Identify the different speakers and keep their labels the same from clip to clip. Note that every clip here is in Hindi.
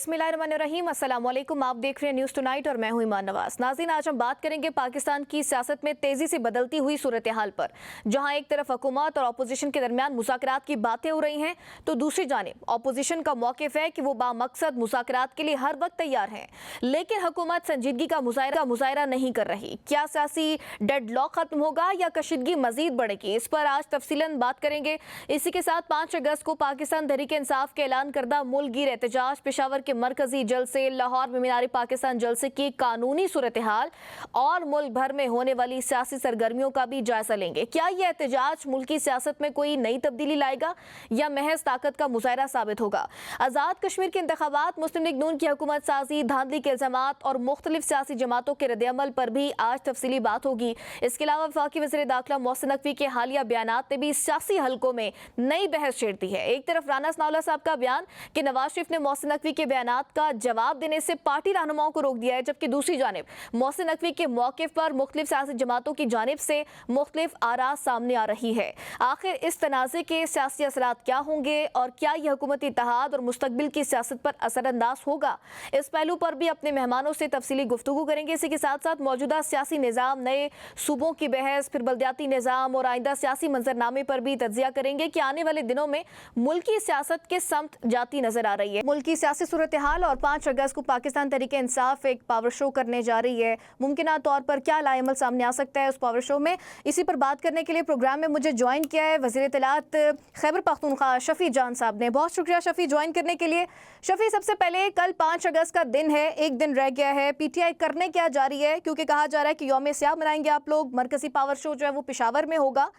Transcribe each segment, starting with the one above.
Speaker 1: बिस्मिल्लाहिर्रहमानिर्रहीम, अस्सलाम वालेकुम। आप देख रहे हैं न्यूज़ टुनाइट और मैं हूं ईमान नवाज। नाज़रीन, आज हम बात करेंगे पाकिस्तान की सियासत में तेज़ी से बदलती हुई सूरत हाल पर, जहां एक तरफ हुकूमत और अपोजिशन के दरमियान मुज़ाकरात की बातें हो रही हैं, तो दूसरी जानिब अपोजिशन का मौक़िफ़ है कि वो बामकसद मुज़ाकरात के लिए हर वक्त तैयार हैं, लेकिन हुकूमत संजीदगी का मुज़ाहिरा नहीं कर रही। क्या सियासी डेडलॉक खत्म होगा या कशीदगी मजीद बढ़ेगी, इस पर आज तफसीलन बात करेंगे। इसी के साथ 5 अगस्त को पाकिस्तान तहरीक इंसाफ के ऐलान करदा मुल्क-गिर एहतजाज, पेशावर के मरकजी जलसे, लाहौर में मीनार पाकिस्तान जलसे की कानूनी सूरत हाल और मुल्क भर में होने वाली सियासी सरगर्मियों का भी जायजा लेंगे। क्या यह एहतजाज मुल्क की सियासत में कोई नई तब्दीली लाएगा या महज ताकत का मुजाहिरा साबित होगा? आज़ाद कश्मीर के इंतखाबात, मुस्लिम लीग नून की हुकूमत साजी, धांधली के इल्जामात और मुख्तलिफ सियासी जमातों के रद्द-ए-अमल पर भी आज तफसीली बात होगी। इसके अलावा वफाकी वज़ीर दाखिला मोहसिन नकवी के हालिया बयानात ने भी सियासी हलकों में नई बहस छेड़ दी है। एक तरफ राना सनाउल्लाह साहब का बयान कि नवाज शरीफ ने मोहसिन नकवी के बयानात का जवाब देने से पार्टी रहनुमाओं को रोक दिया है, जबकि दूसरी जानिब मोहसिन नकवी के मौक़िफ़ पर मुख्तलिफ सियासी जमातों की जानिब से मुख्तलिफ आरा सामने आ रही है। आखिर इस तनाज़े के सियासी असरात क्या होंगे और क्या यह हुकूमती इत्तेहाद और मुस्तकबिल की सियासत पर असरअंदाज होगा? इस पहलू पर भी अपने मेहमानों से तफसीली गुफ्तगू करेंगे। इसी के साथ साथ मौजूदा सियासी निज़ाम, नए सूबों की बहस, फिर बल्दियाती निज़ाम और आइंदा सियासी मंजरनामे पर भी तज्जिया करेंगे कि आने वाले दिनों में मुल्की सियासत किस समत जाती नजर आ रही है। मुल्की सियासी सूरत हाल और 5 अगस्त को पाकिस्तान तहरीक इंसाफ एक पावर शो करने जा रही है। मुमकिन तौर पर क्या लाएमल सामने आ सकता है उस पावर शो में? इसी पर बात करने के लिए प्रोग्राम में मुझे ज्वाइन किया है वज़ीर इत्तलात खैबर पख्तूनख्वा शफी जान साहब ने। बहुत शुक्रिया शफी, ज्वाइन करने के लिए। शफी, सबसे पहले कल 5 अगस्त का दिन है, एक दिन रह गया है, पीटीआई करने क्या जा रही है? क्योंकि कहा जा रहा है कि यौम सियाह मनाएंगे आप लोग, मरकजी पावर शो जो है वो पेशावर में होगा।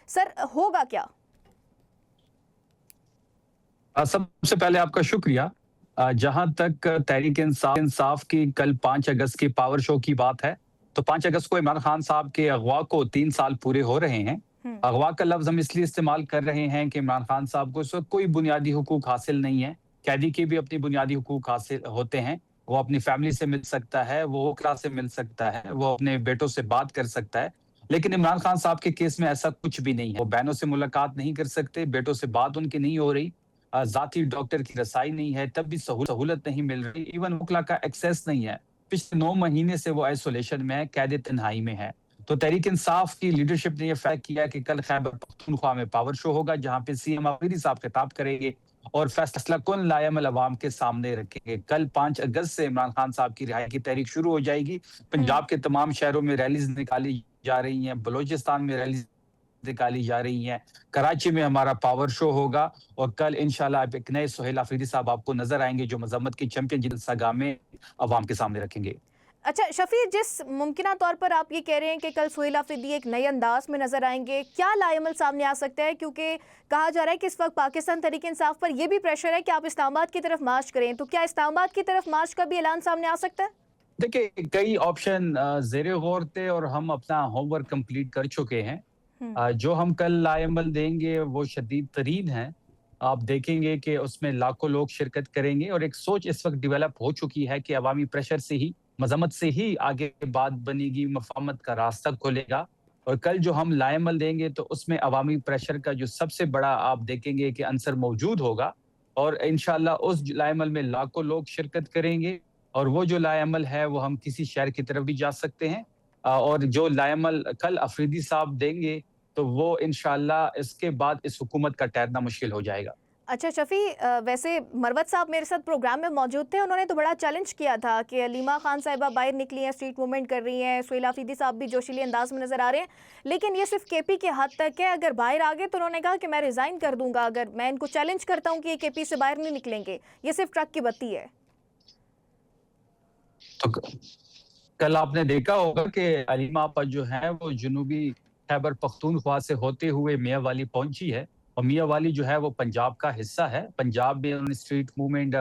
Speaker 1: सर, होगा क्या?
Speaker 2: सबसे पहले आपका शुक्रिया। जहां तक तहरीक इंसाफ की कल 5 अगस्त की पावर शो की बात है, तो 5 अगस्त को इमरान खान साहब के अगवा को 3 साल पूरे हो रहे हैं। अगवा का लफ्ज हम इसलिए इस्तेमाल कर रहे हैं कि इमरान खान साहब को इस वक्त कोई बुनियादी हुकूक हासिल नहीं है। कैदी के भी अपनी बुनियादी हुकूक हासिल होते हैं। वो अपनी फैमिली से मिल सकता है, वो वकला से मिल सकता है, वो अपने बेटों से बात कर सकता है। लेकिन इमरान खान साहब के केस में ऐसा कुछ भी नहीं है। वो बहनों से मुलाकात नहीं कर सकते, बेटों से बात उनकी नहीं हो रही, ज़ाती डॉक्टर की रसाई नहीं है, तब भी सहूलत नहीं मिल रही, इवन वकला का एक्सेस नहीं है। पिछले 9 महीने से वो आइसोलेशन में है, कैद तन्हाई में है। तो तहरीक इंसाफ की लीडरशिप ने यह फैसला किया कि कल खैबर पख्तूनख्वा में पावर शो होगा, जहां पे सीएम आफरीदी साहब खिताब करेंगे और फैसला कुन लाएमल अवाम के सामने रखेंगे। कल 5 अगस्त से इमरान खान साहब की रिहाई की तहरीक शुरू हो जाएगी। पंजाब के तमाम शहरों में रैलीज निकाली जा रही हैं, बलोचिस्तान में रैलीज निकाली जा रही हैं, कराची में हमारा पावर शो होगा और कल इंशाल्लाह एक नए सुहेल आफरीदी साहब आपको नजर आएंगे, जो मजम्मत की चैंपियन जलसागाह अवाम के सामने रखेंगे।
Speaker 1: अच्छा शफी, जिस मुमकिन तौर पर आप ये कह रहे हैं कि कल सुहेल आफरीदी एक नए अंदाज में नजर आएंगे, क्या लाएमल सामने आ सकता है? क्योंकि कहा जा रहा है कि इस वक्त पाकिस्तान तहरीक इंसाफ पर यह भी प्रेशर है कि आप इस्लामाबाद की तरफ मार्च करें, तो क्या इस्लामाबाद की तरफ मार्च का भी ऐलान सामने आ सकता है?
Speaker 2: देखिए, कई ऑप्शन ज़ेरे गौर थे और हम अपना होमवर्क कंप्लीट कर चुके हैं। जो हम कल लाएमल देंगे वो शदीद तरीन है। आप देखेंगे कि उसमें लाखों लोग शिरकत करेंगे और एक सोच इस वक्त डेवलप हो चुकी है कि अवामी प्रेशर से ही, मजम्मत से ही आगे बात बनेगी, मफाहमत का रास्ता खुलेगा। और कल जो हम लाएमल देंगे तो उसमें अवामी प्रेशर का जो सबसे बड़ा आप देखेंगे कि अंसर मौजूद होगा और इंशाल्लाह उस लाएमल में लाखों लोग शिरकत करेंगे और वो जो लाएमल है वो हम किसी शहर की तरफ भी जा सकते हैं। और जो लाएमल कल अफरीदी साहब देंगे तो वो इंशाल्लाह इसके बाद इस हुकूमत का ठहरना मुश्किल हो जाएगा।
Speaker 1: अच्छा शफी, वैसे मरवत साहब मेरे साथ प्रोग्राम में मौजूद थे, उन्होंने तो बड़ा चैलेंज किया था कि अलीमा खान साहिबा बाहर निकली हैं, स्ट्रीट मूवमेंट कर रही हैं, सुहेल आफरीदी साहब भी जोशीले अंदाज में नजर आ रहे हैं, लेकिन ये सिर्फ केपी के हद तक है। अगर बाहर आ गए तो उन्होंने कहा कि मैं रिजाइन कर दूंगा अगर मैं इनको चैलेंज करता हूँ कि ये केपी से बाहर नहीं निकलेंगे, ये सिर्फ ट्रक की बत्ती है।
Speaker 2: तो कल आपने देखा होगा कि अलीमा आपा जो है वो जुनूबी खैबर पख्तूनख्वा से होते हुए मियाँवाली पहुंची है और मियाँवाली जो है वो पंजाब का हिस्सा है। पंजाब में उन्होंने स्ट्रीट मूवमेंट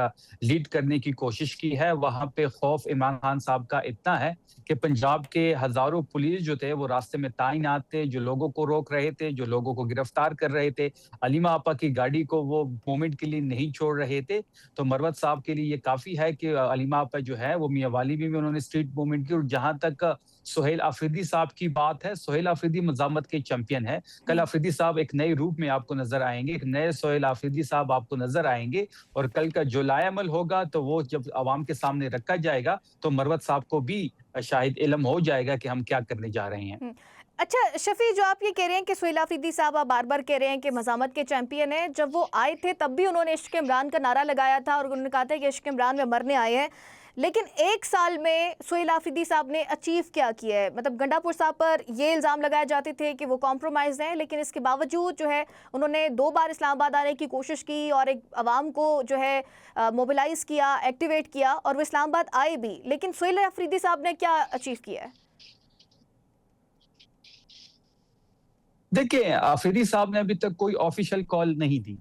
Speaker 2: लीड करने की कोशिश की है। वहां पे खौफ इमरान खान साहब का इतना है कि पंजाब के हजारों पुलिस जो थे वो रास्ते में ताइनात थे, जो लोगों को रोक रहे थे, जो लोगों को गिरफ्तार कर रहे थे। अलीमा आपा की गाड़ी को वो मूवमेंट के लिए नहीं छोड़ रहे थे। तो मरवत साहब के लिए ये काफी है कि अलीमा आपा जो है वो मियाँवाली में उन्होंने स्ट्रीट मूवमेंट की और जहां तक सुहेल आफरीदी साहब की बात है। सुहेल आफरीदी मज़ामत के चैंपियन है। कल आफरीदी साहब एक नए रूप में आपको नजर आएंगे, एक नए सुहेल आफरीदी साहब आपको नजर आएंगे। और कल का जो लाएमल होगा तो वो जब आवाम के सामने रखा जाएगा तो मरवत साहब को भी शायद इल्म हो जाएगा कि हम क्या करने जा रहे हैं।
Speaker 1: अच्छा शफी, जो आप ये कह रहे हैं कि सुहेल आफरीदी साहब, आप बार बार कह रहे हैं कि मज़ामत के चैंपियन हैं, जब वो आए थे तब भी उन्होंने इश्क इमरान का नारा लगाया था और उन्होंने कहा था कि इश्क इमरान में मरने आए हैं। लेकिन एक साल में सुहेल आफरीदी साहब ने अचीव क्या किया है? मतलब गंडापुर साहब पर ये इल्ज़ाम लगाए जाते थे कि वो कॉम्प्रोमाइज़ हैं, लेकिन इसके बावजूद जो है उन्होंने 2 बार इस्लामाबाद आने की कोशिश की और एक आवाम को जो है मोबिलाइज़ किया, एक्टिवेट किया और वो इस्लामाबाद आए भी। लेकिन सुहेल आफरीदी साहब ने क्या अचीव किया है?
Speaker 2: देखिए, आफरीदी साहब ने अभी तक कोई ऑफिशियल कॉल नहीं दी।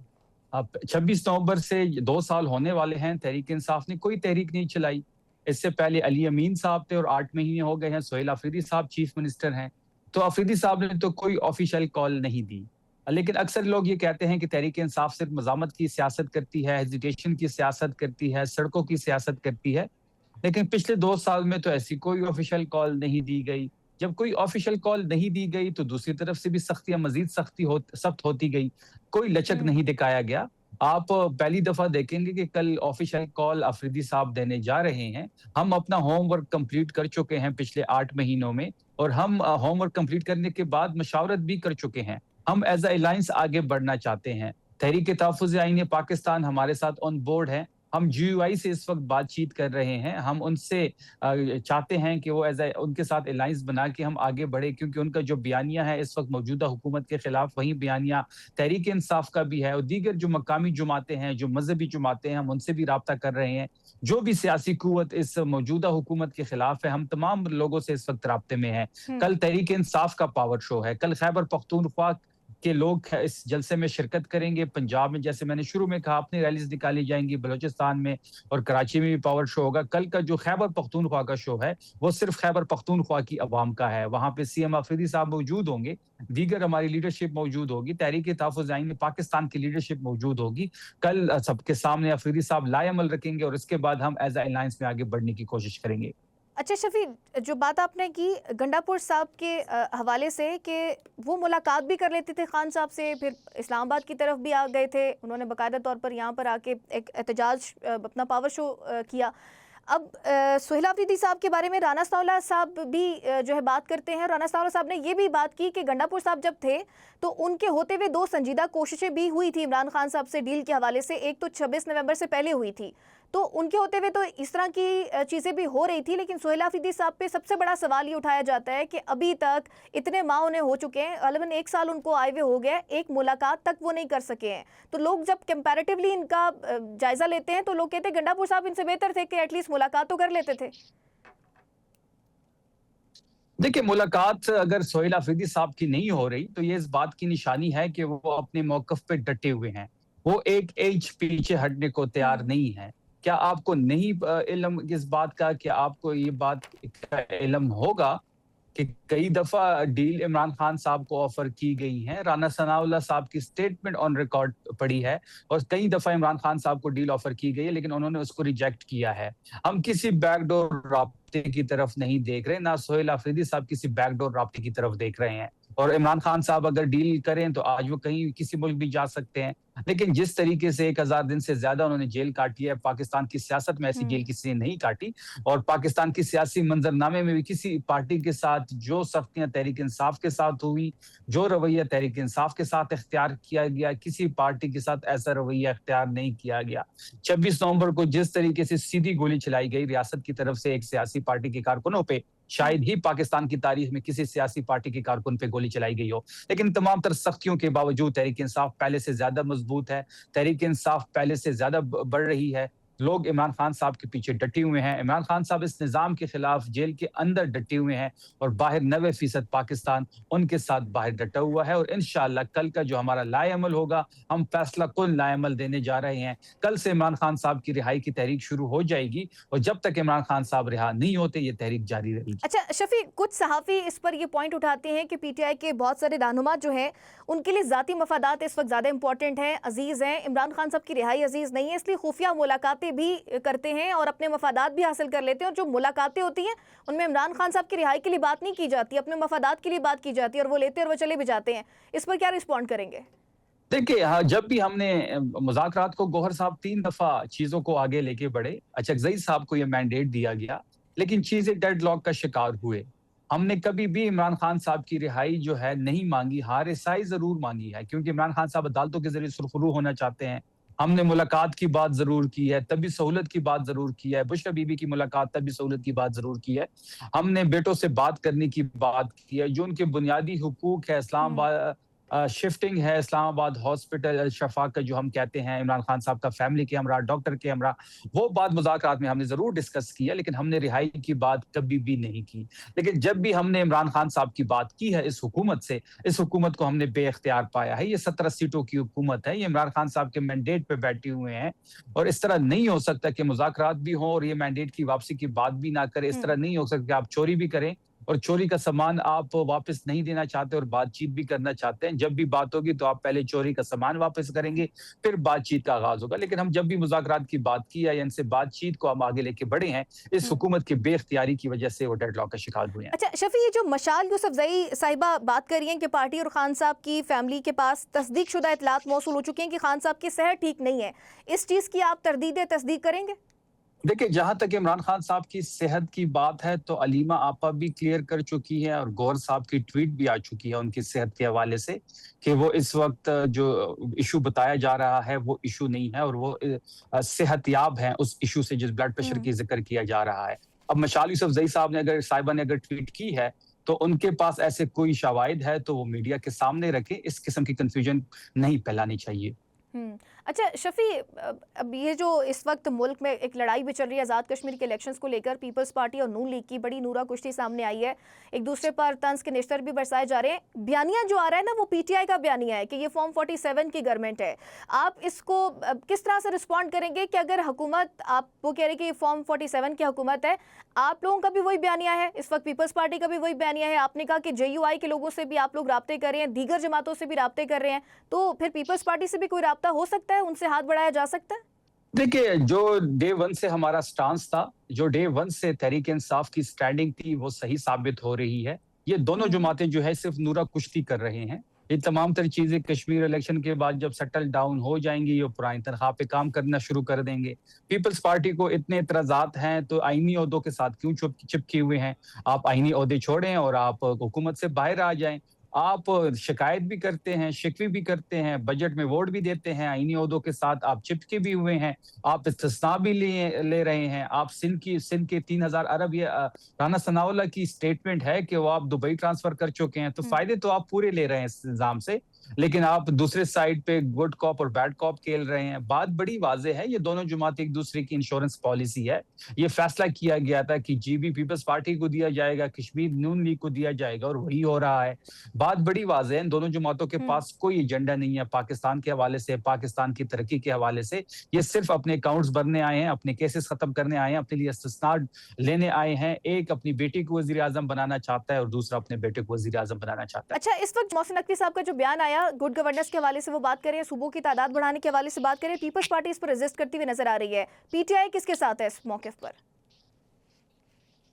Speaker 2: अब 26 नवंबर से 2 साल होने वाले हैं, तहरीक इंसाफ ने कोई तहरीक नहीं चलाई। इससे पहले अली अमीन साहब थे और 8 महीने हो गए हैं, सुहेल आफरीदी साहब चीफ मिनिस्टर हैं। तो आफरीदी साहब ने तो कोई ऑफिशियल कॉल नहीं दी। लेकिन अक्सर लोग ये कहते हैं कि तहरीक इंसाफ सिर्फ मज़ामत की सियासत करती है, हेजिटेशन की सियासत करती है, सड़कों की सियासत करती है। लेकिन पिछले 2 साल में तो ऐसी कोई ऑफिशियल कॉल नहीं दी गई। जब कोई ऑफिशियल कॉल नहीं दी गई तो दूसरी तरफ से भी सख्तियां मजीद सख्त होती गई। कोई लचक नहीं दिखाया गया। आप पहली दफा देखेंगे कि कल ऑफिशियल कॉल अफरीदी साहब देने जा रहे हैं। हम अपना होमवर्क कंप्लीट कर चुके हैं पिछले 8 महीनों में और हम होमवर्क कंप्लीट करने के बाद मशावरत भी कर चुके हैं। हम एज अलायंस आगे बढ़ना चाहते हैं। तहरीक तहफ़्फ़ुज़ आईन पाकिस्तान हमारे साथ ऑन बोर्ड है। हम जीयूआई से इस वक्त बातचीत कर रहे हैं। हम उनसे चाहते हैं कि वो उनके साथ अलायंस बना के हम आगे बढ़े, क्योंकि उनका जो बयानिया है इस वक्त मौजूदा हुकूमत के खिलाफ, वही बयानिया तहरीक इंसाफ का भी है और दीगर जो मकामी जमातें हैं, जो मजहबी जमातें हैं, हम उनसे भी राब्ता कर रहे हैं। जो भी सियासी कुव्वत इस मौजूदा हुकूमत के खिलाफ है, हम तमाम लोगों से इस वक्त राब्ते में हैं। कल तहरीक इंसाफ का पावर शो है। कल खैबर पख्तूनख्वा के लोग इस जलसे में शिरकत करेंगे। पंजाब में, जैसे मैंने शुरू में कहा, अपनी रैलीज निकाली जाएंगी। बलूचिस्तान में और कराची में भी पावर शो होगा। कल का जो खैबर पख्तूनख्वा का शो है वो सिर्फ खैबर पख्तूनख्वा की अवाम का है। वहां पे सीएम आफरीदी साहब मौजूद होंगे, दीगर हमारी लीडरशिप मौजूद होगी, तहरीक तहफ़्फ़ुज़ आईन पाकिस्तान की लीडरशिप मौजूद होगी। कल सबके सामने आफरीदी साहब लाएमल रखेंगे और इसके बाद हम एज अलायंस में आगे बढ़ने की कोशिश करेंगे।
Speaker 1: अच्छा शफी, जो बात आपने की गंडापुर साहब के हवाले से कि वो मुलाकात भी कर लेते थे खान साहब से, फिर इस्लामाबाद की तरफ भी आ गए थे, उन्होंने बाकायदा तौर पर यहाँ पर आके एक एहतजाज, अपना पावर शो किया। अब सुहेल आफरीदी साहब के बारे में राना सनाउल्लाह साहब भी जो है बात करते हैं। राना सनाउल्लाह साहब ने ये भी बात की कि गंडापुर साहब जब थे तो उनके होते हुए 2 संजीदा कोशिशें भी हुई थी इमरान खान साहब से डील के हवाले से। एक तो 26 नवंबर से पहले हुई थी, तो उनके होते हुए तो इस तरह की चीज़ें भी हो रही थी। लेकिन सुहेल आफरीदी साहब पे सबसे बड़ा सवाल ये उठाया जाता है कि अभी तक इतने माह उन्हें हो चुके हैं, अलवन 1 साल उनको आए हुए हो गया, एक मुलाकात तक वो नहीं कर सके हैं। तो लोग जब कंपैरेटिवली इनका जायजा लेते हैं तो लोग कहते हैं गंडापुर साहब इनसे बेहतर थे कि एटलीस्ट मुलाकात तो कर लेते थे।
Speaker 2: देखिए, मुलाकात अगर सुहेल आफरीदी साहब की नहीं हो रही तो ये इस बात की निशानी है कि वो अपने मौकफ पे डटे हुए हैं। वो एक इंच पीछे हटने को तैयार नहीं है। क्या आपको नहीं इल्म इस बात का कि आपको ये बात का इल्म होगा कि कई दफा डील इमरान खान साहब को ऑफर की गई है। राना सनाउल्लाह साहब की स्टेटमेंट ऑन रिकॉर्ड पड़ी है और कई दफा इमरान खान साहब को डील ऑफर की गई है, लेकिन उन्होंने उसको रिजेक्ट किया है। हम किसी बैकडोर राब्ते की तरफ नहीं देख रहे, ना सुहेल आफरीदी साहब किसी बैकडोर राब्ते की तरफ देख रहे हैं। और इमरान खान साहब अगर डील करें तो आज वो कहीं किसी मुल्क भी जा सकते हैं। लेकिन जिस तरीके से 1000 दिन से ज्यादा उन्होंने जेल काटी है, पाकिस्तान की सियासत में ऐसी जेल किसी ने नहीं काटी। और पाकिस्तान की सियासी मंजरनामे में भी किसी पार्टी के साथ जो सख्तियां तहरीक इंसाफ के साथ हुई, जो रवैया तहरीक इंसाफ के साथ इख्तियार किया गया, किसी पार्टी के साथ ऐसा रवैया इख्तियार नहीं किया गया। 26 नवंबर को जिस तरीके से सीधी गोली चलाई गई रियासत की तरफ से एक सियासी पार्टी के कारकुनों पे, शायद ही पाकिस्तान की तारीख में किसी सियासी पार्टी के कारकुन पे गोली चलाई गई हो। लेकिन तमाम तर सख्तियों के बावजूद तहरीक इंसाफ पहले से ज्यादा मजबूत है। तहरीक इंसाफ पहले से ज्यादा बढ़ रही है। लोग इमरान खान साहब के पीछे डटे हुए हैं। इमरान खान साहब इस निजाम के खिलाफ जेल के अंदर डटे हुए हैं और बाहर 90% पाकिस्तान उनके साथ बाहर डटा हुआ है। और इंशाअल्लाह कल का जो हमारा लाएमल होगा, हम फैसला कुल लाएमल देने जा रहे हैं। कल से इमरान खान साहब की रिहाई की तहरीक शुरू हो जाएगी और जब तक इमरान खान साहब रिहा नहीं होते ये तहरीक जारी रहेगी।
Speaker 1: अच्छा शफी, कुछ सहाफ़ी इस पर ये पॉइंट उठाते हैं कि पीटीआई के बहुत सारे रहनुमा जो हैं उनके लिए ज़ाती मफादात इस वक्त ज़्यादा इंपॉर्टेंट हैं, अजीज़ हैं। इमरान खान साहब की रिहाई अजीज़ नहीं है, इसलिए खुफिया मुलाकातें मुलाकातें भी करते हैं और अपने मफादात भी हासिल कर लेते हैं, और जो मुलाकातें होती हैं उनमें इमरान खान साहब की रिहाई के लिए बात नहीं की जाती, अपने मफादात के लिए बात की जाती है, और वो लेते और वो चले भी जाते हैं। इस पर क्या रिस्पॉन्ड करेंगे?
Speaker 2: देखिए, हाँ, जब भी हमने मुज़ाकरात को गौहर साहब 3 दफ़ा चीज़ों को आगे लेके बढ़े, अचकज़ई साहब को ये मैंडेट दिया गया, लेकिन चीज़ें डेडलॉक का शिकार हुए। हमने कभी भी इमरान खान साहब की रिहाई जो है नहीं माँगी, हाँ, रिसाई ज़रूर माँगी है, क्योंकि इमरान खान साहब अदालतों के ज़रिए सुरखरू होना चाहते हैं। हमने मुलाकात की बात ज़रूर की है, तभी सहूलत की बात ज़रूर की है, बुशरा बीबी की मुलाकात तभी सहूलत की बात ज़रूर की है। हमने बेटों से बात करने की बात की है, जो उनके बुनियादी हुकूक है, शिफ्टिंग है, इस्लामाबाद हॉस्पिटल अल-शफ़ा का जो हम कहते हैं, इमरान खान साहब का फैमिली के हमरा, डॉक्टर के हमरा, वो बात मुज़ाकरात में हमने ज़रूर डिस्कस की है, लेकिन हमने रिहाई की बात कभी भी नहीं की। लेकिन जब भी हमने इमरान खान साहब की बात की है इस हुकूमत से, इस हुकूमत को हमने बेइख्तियार पाया है। ये 17 सीटों की हुकूमत है, ये इमरान खान साहब के मैंडेट पे बैठे हुए हैं, और इस तरह नहीं हो सकता कि मुज़ाकरात भी हों और ये मैंडेट की वापसी की बात भी ना करें। इस तरह नहीं हो सकता कि आप चोरी भी करें और चोरी का सामान आप वापस नहीं देना चाहते और बातचीत भी करना चाहते हैं। जब भी बात होगी तो आप पहले चोरी का सामान वापस करेंगे, फिर बातचीत का आगाज़ होगा। लेकिन हम जब भी मुज़ाकरात की बात की है या इनसे बातचीत को हम आगे लेके बढ़े हैं, इस
Speaker 1: हम्म।
Speaker 2: हुकूमत की बेइख्तियारी की वजह से वो डेडलॉक का शिकार हुए हैं।
Speaker 1: अच्छा शफी, ये जो मशाल यूसुफजई साहिबा बात कर रही हैं कि पार्टी और खान साहब की फैमिली के पास तस्दीक शुदा इतलात मौसूल हो चुकी हैं कि खान साहब की सेहत ठीक नहीं है, इस चीज़ की आप तरदीद तस्दीक करेंगे?
Speaker 2: देखिए, जहाँ तक इमरान खान साहब की सेहत की बात है, तो अलीमा आपा भी क्लियर कर चुकी है और गौहर साहब की ट्वीट भी आ चुकी है उनकी सेहत के हवाले से, कि वो इस वक़्त जो इश्यू बताया जा रहा है, वो इश्यू नहीं है और वो सेहतयाब हैं उस इश्यू से, जिस ब्लड प्रेशर
Speaker 1: हम्म।
Speaker 2: की ज़िक्र किया जा रहा है। अब मशाल यूसुफज़ई साहिबा ने अगर ट्वीट की है, तो उनके पास ऐसे कोई शवाहिद है, तो वो मीडिया के सामने रखें। इस किस्म की कन्फ्यूजन नहीं फैलानी चाहिए।
Speaker 1: अच्छा शफी, अब ये जो इस वक्त मुल्क में एक लड़ाई भी चल रही है आज़ाद कश्मीर के इलेक्शंस को लेकर, पीपल्स पार्टी और नून लीग की बड़ी नूरा कुश्ती सामने आई है, एक दूसरे पर तंज के निश्तर भी बरसाए जा रहे हैं। बयानिया जो आ रहा है ना, वो पीटीआई का बयानिया है कि ये फॉर्म 47 की गवर्नमेंट है। आप इसको किस तरह से रिस्पॉन्ड करेंगे कि अगर हुकूमत, आप वो कह रहे हैं कि ये फॉर्म 47 की हुकूमत है, आप लोगों का भी वही बयानिया है, इस वक्त पीपल्स पार्टी का भी वही बयानिया है, आपने कहा कि जेयूआई के लोगों से भी आप लोग राब्ते कर रहे हैं, दीगर जमातों से भी राब्ते कर रहे हैं, तो फिर पीपल्स पार्टी से भी कोई राब्ता हो सकता है, उनसे हाथ बढ़ाया जा सकता है?
Speaker 2: देखिए, जो डे 1 से हमारा स्टांस था, जो डे 1 से तहरीक इंसाफ की स्टैंडिंग थी, वो सही साबित हो रही है। ये दोनों
Speaker 1: हम्म।
Speaker 2: जमातें जो है सिर्फ नूरा कुश्ती कर रहे हैं। ये तमाम तर चीज़ें कश्मीर इलेक्शन के बाद जब सेटल डाउन हो जाएँगी, ये पुरानी तनख्वाह पे काम करना शुरू कर देंगे। पीपल्स पार्टी को इतने इतराज़ात हैं, तो आईनी ओहदों के साथ क्यों चिपके हुए हैं? आप आईनी ओहदे छोड़ें और आप हुकूमत से बाहर आ जाएँ। आप शिकायत भी करते हैं, शिकवे भी करते हैं, बजट में वोट भी देते हैं, आईनी ओहदों के साथ आप चिपके भी हुए हैं। आप इस्तिस्ना भी ले रहे हैं। आप सिंध के 3000 अरब, ये राना सनाउल्लाह की स्टेटमेंट है कि वो आप दुबई ट्रांसफर कर चुके हैं। तो
Speaker 1: हम्म।
Speaker 2: फ़ायदे तो आप पूरे ले रहे हैं इस निज़ाम से, लेकिन आप दूसरे साइड पे गुड कॉप और बैड कॉप खेल रहे हैं। बात बड़ी वाज़ेह है, ये दोनों जमातें एक-दूसरे की इंश्योरेंस पॉलिसी है। ये फैसला किया गया था कि जीबी पीपल्स पार्टी को दिया जाएगा, कश्मीर नून लीग को दिया जाएगा, और वही हो रहा है। बात बड़ी वाज़ेह है, इन दोनों जमातों के
Speaker 1: हम्म।
Speaker 2: पास कोई एजेंडा नहीं है पाकिस्तान के हवाले से, पाकिस्तान की तरक्की के हवाले से। ये सिर्फ अपने अकाउंट्स भरने आए हैं, अपने केसेस खत्म करने आए हैं, अपने लिए इस्तिस्ना लेने आए हैं। एक अपनी बेटी को वज़ीर-ए-आज़म बनाना चाहता है और दूसरा अपने बेटे को वज़ीर-ए-आज़म बनाना चाहता है।
Speaker 1: अच्छा, इस वक्त मोहसिन नकवी साहब का जो बयान आया, गुड गवर्नेंस के हवाले से वो बात करें, सूबों की तादाद बढ़ाने के हवाले से बात करें, पीपल्स पार्टी इस पर रेजिस्ट करती हुई नजर आ रही है, पीटीआई किसके साथ है इस मौके पर?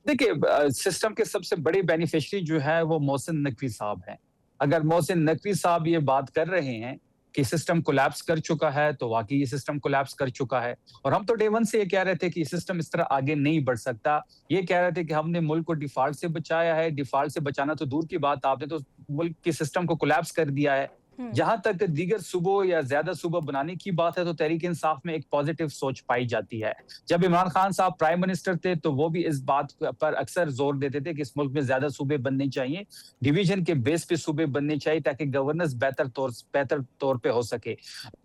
Speaker 2: देखिए, सिस्टम के सबसे बड़े बेनिफिशियरी जो है वो मोहसिन नकवी साहब हैं। अगर मोहसिन नकवी साहब ये बात कर रहे हैं कि सिस्टम कोलैप्स कर चुका है, तो वाकई ये सिस्टम कोलैप्स कर चुका है। और हम तो डे 1 से ये कह रहे थे कि सिस्टम इस तरह आगे नहीं बढ़ सकता। ये कह रहे थे कि हमने मुल्क को डिफॉल्ट से बचाया है, डिफॉल्ट से बचाना तो दूर की बात, आपने तो मुल्क के सिस्टम को कोलैप्स कर दिया है।
Speaker 1: हम्म।
Speaker 2: जहां तक दीगर सूबों या ज्यादा सूबा बनाने की बात है, तो तहरीक इंसाफ में एक पॉजिटिव सोच पाई जाती है। जब इमरान खान साहब प्राइम मिनिस्टर थे, तो वो भी इस बात पर अक्सर जोर देते थे कि इस मुल्क में ज्यादा सूबे बनने चाहिए, डिवीजन के बेस पे सूबे बनने चाहिए, ताकि गवर्नेंस बेहतर तौर पे हो सके।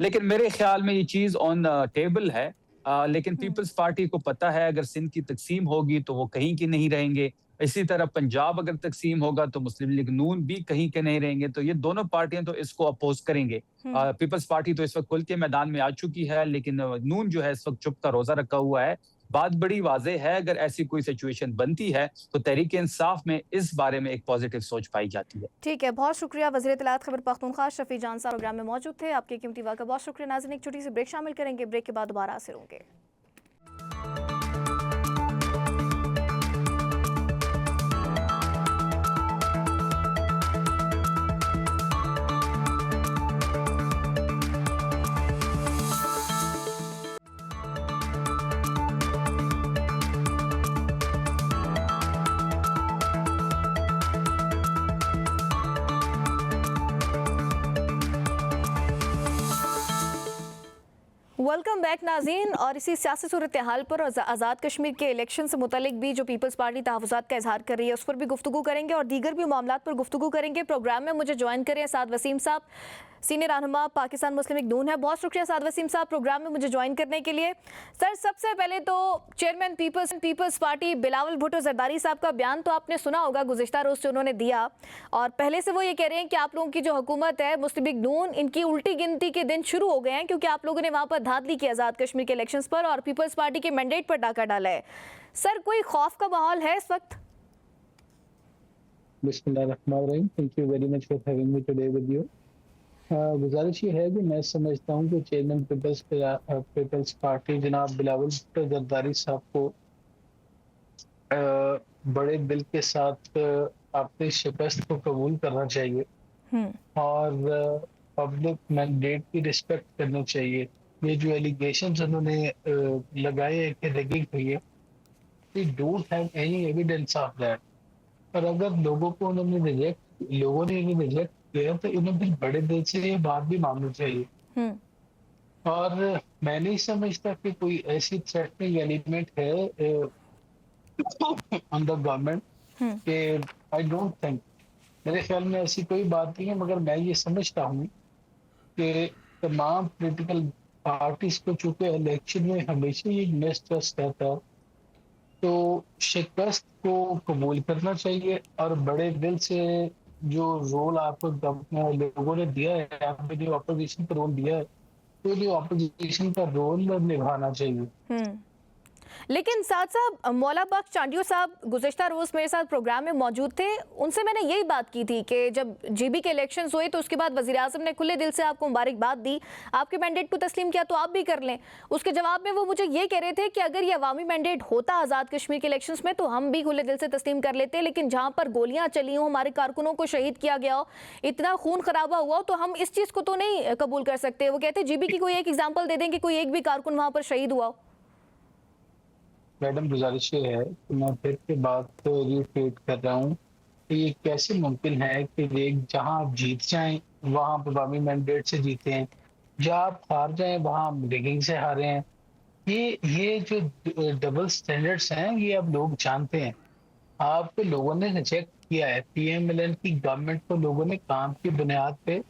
Speaker 2: लेकिन मेरे ख्याल में ये चीज ऑन टेबल है। लेकिन
Speaker 1: हम्म।
Speaker 2: पीपल्स पार्टी को पता है अगर सिंध की तकसीम होगी तो वो कहीं की नहीं रहेंगे। इसी तरह पंजाब अगर तकसीम होगा तो मुस्लिम लीग नून भी कहीं के नहीं रहेंगे। तो ये दोनों पार्टियां तो इसको अपोज करेंगे।
Speaker 1: हम्म।
Speaker 2: पीपल्स पार्टी तो इस वक्त खुल के मैदान में आ चुकी है, लेकिन नून जो है इस वक्त चुप का रोजा रखा हुआ है। बात बड़ी वाज़ेह है, अगर ऐसी कोई सिचुएशन बनती है तो तहरीक इंसाफ में इस बारे में एक पॉजिटिव सोच पाई जाती है।
Speaker 1: ठीक है, बहुत शुक्रिया। वज़ीर इत्तलात खैबर पख्तूनख्वा शफी जान साहब प्रोग्राम में मौजूद थे, आपके कीमती वक्त का बहुत शुक्रिया। नाज़रीन, एक छोटी सी ब्रेक शामिल करेंगे, ब्रेक के बाद दोबारा हाजिर होंगे। वेलकम बैक नाज़रीन। और इसी सियासी सूरत हाल पर और आज़ाद कश्मीर के इलेक्शन से मुतलिक भी जो पीपल्स पार्टी तहफ़्फ़ुज़ात का इजहार कर रही है उस पर भी गुफ्तगू करेंगे और दीगर भी मामलात पर गुफ्तगू करेंगे। प्रोग्राम में मुझे ज्वाइन करें साद वसीम साहब, सीनियर रहनुमा पाकिस्तान मुस्लिम लीग नून है। बहुत शुक्रिया साद वसीम साहब प्रोग्राम में मुझे ज्वाइन करने के लिए। सर, सबसे पहले तो चेयरमैन पीपल्स पार्टी बिलावल भुट्टो जरदारी साहब का बयान तो आपने सुना होगा गुज़िश्ता रोज़ जो उन्होंने दिया, और पहले से वो ये कह रहे हैं कि आप लोगों की जो हुकूमत है मुस्लिम लीग नून, इनकी उल्टी गिनती के दिन शुरू हो गए हैं क्योंकि आप लोगों ने वहाँ पर धांधली की आज़ाद कश्मीर के इलेक्शंस पर और पीपल्स पार्टी के मैंडेट पर डाका डाला है। सर, कोई खौफ का माहौल है इस वक्त?
Speaker 3: बिस्मिल्लाहिर्रहमानिर्रहीम। Thank you very much for having me today with you. गुजारिश ये है कि मैं समझता हूँ कि चेयरमैन पीपल्स पार्टी जनाब बिलावल भुट्टो जरदारी साहब को बड़े दिल के साथ अपनी शिकस्त को कबूल करना चाहिए और पब्लिक मैंडेट की रिस्पेक्ट करनी चाहिए। ये जो एलिगेशंस उन्होंने लगाए हैं कि रिगिंग हुई है, we don't have any evidence of that. और अगर लोगों ने रिजेक्ट किया तो इन्हें फिर बड़े दिल से ये बात भी माननी चाहिए। और मैं नहीं समझता कि कोई ऐसी थ्रेटनिंग एलिमेंट है ऑन द गवर्नमेंट कि आई डोंट थिंक, मेरे ख्याल में ऐसी कोई बात नहीं है। मगर मैं ये समझता हूँ कि तमाम पॉलिटिकल पार्टीज को चूंकि इलेक्शन में हमेशा ये मिसट्रस्ट रहता है, तो शिकस्त को कबूल करना चाहिए और बड़े दिल से जो रोल आपको लोगों ने दिया है, आपने जो अपोजिशन का रोल दिया है, तो जो अपोजिशन का रोल निभाना चाहिए।
Speaker 1: लेकिन साथ साहब मौला बख्श चांडियो साहब गुज़िश्ता रोज़ मेरे साथ प्रोग्राम में मौजूद थे, उनसे मैंने यही बात की थी कि जब जीबी के इलेक्शंस हुए तो उसके बाद वज़ीर आज़म ने खुले दिल से आपको मुबारकबाद दी, आपके मैंडेट को तस्लीम किया तो आप भी कर लें। उसके जवाब में वो मुझे ये कह रहे थे कि अगर ये अवामी मैंडेट होता आज़ाद कश्मीर के इलेक्शंस में तो हम भी खुले दिल से तस्लीम कर लेते, लेकिन जहाँ पर गोलियाँ चली हों, हमारे कारकुनों को शहीद किया गया हो, इतना खून खराबा हुआ हो, तो हम इस चीज़ को तो नहीं कबूल कर सकते। वो कहते जीबी की कोई एक एग्जाम्पल दे दें कि कोई एक भी कारकुन वहाँ पर शहीद हुआ हो।
Speaker 3: मैडम, गुजारिश ये है कि मैं फिर के बात रिपीट कर रहा हूँ कि ये कैसे मुमकिन है कि जहाँ आप जीत जाएं वहाँ आप अवामी मैंडेट से जीते हैं, जहाँ आप हार जाएं वहाँ आप रिगिंग से हारे हैं। ये जो डबल स्टैंडर्ड्स हैं ये अब लोग जानते हैं। आपको लोगों ने रिजेक्ट किया है, पीएमएलएन की गवर्नमेंट को लोगों ने काम की बुनियाद पे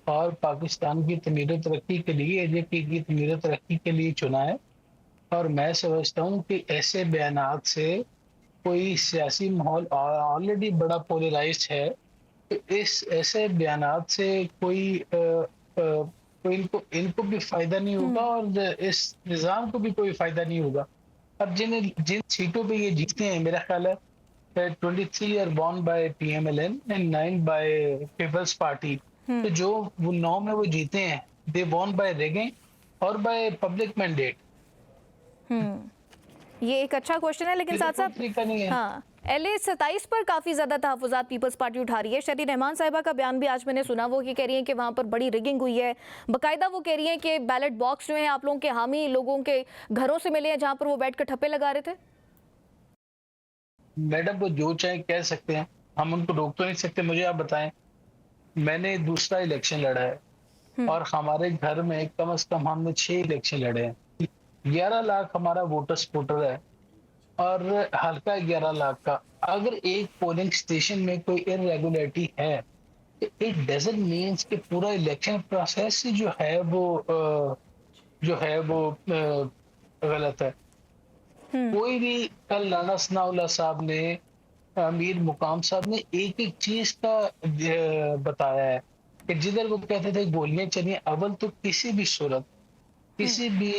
Speaker 3: और पाकिस्तान की तमीर तरक्की के लिए, एजेपी की तमीर तरक्की के लिए चुना है। और मैं समझता हूँ कि ऐसे बयानात से कोई सियासी माहौल ऑलरेडी बड़ा पोलराइज्ड है, तो इस ऐसे बयानात से कोई इनको भी फायदा नहीं होगा और इस निज़ाम को भी कोई फायदा नहीं होगा। अब जिन सीटों पे ये जीतते हैं, मेरा ख्याल है 23 are won by PMLN and 9 by Peoples Party. तो जो वो 9 में वो जीते हैं, दे वॉन बाय रिगिंग और बाय पब्लिक मैंडेट।
Speaker 1: ये एक अच्छा क्वेश्चन है, लेकिन साथ साथ हाँ, LA 27 पर काफ़ी ज़्यादा तहफ़्फ़ुज़ात पीपल्स पार्टी उठा रही है। शहरी रहमान साहिबा का बयान भी आज मैंने सुना, वो ये कह रही हैं कि वहाँ पर बड़ी रिगिंग हुई है। बाकायदा वो कह रही हैं कि बैलेट बॉक्स जो है आप लोगों के हामी लोगों के घरों से मिले हैं जहाँ पर वो बैठ कर ठप्पे लगा रहे थे।
Speaker 3: मैडम, वो जो चाहे कह सकते हैं, हम उनको रोक तो नहीं सकते। मुझे आप बताएं, मैंने दूसरा इलेक्शन लड़ा है और हमारे घर में कम से कम हमने 6 इलेक्शन लड़े हैं। 11 लाख हमारा वोटर है और हल्का 11 लाख का। अगर एक पोलिंग स्टेशन में कोई इरेगुलरिटी है, इट डजंट मीन्स कि पूरा इलेक्शन प्रोसेस जो है वो गलत है। कोई भी, कल राणा सनाउल्लाह साहब ने, अमीर मुकाम साहब ने एक एक चीज का बताया है कि जिधर वो कहते थे गोलियां चली, अव्वल तो किसी भी सूरत किसी भी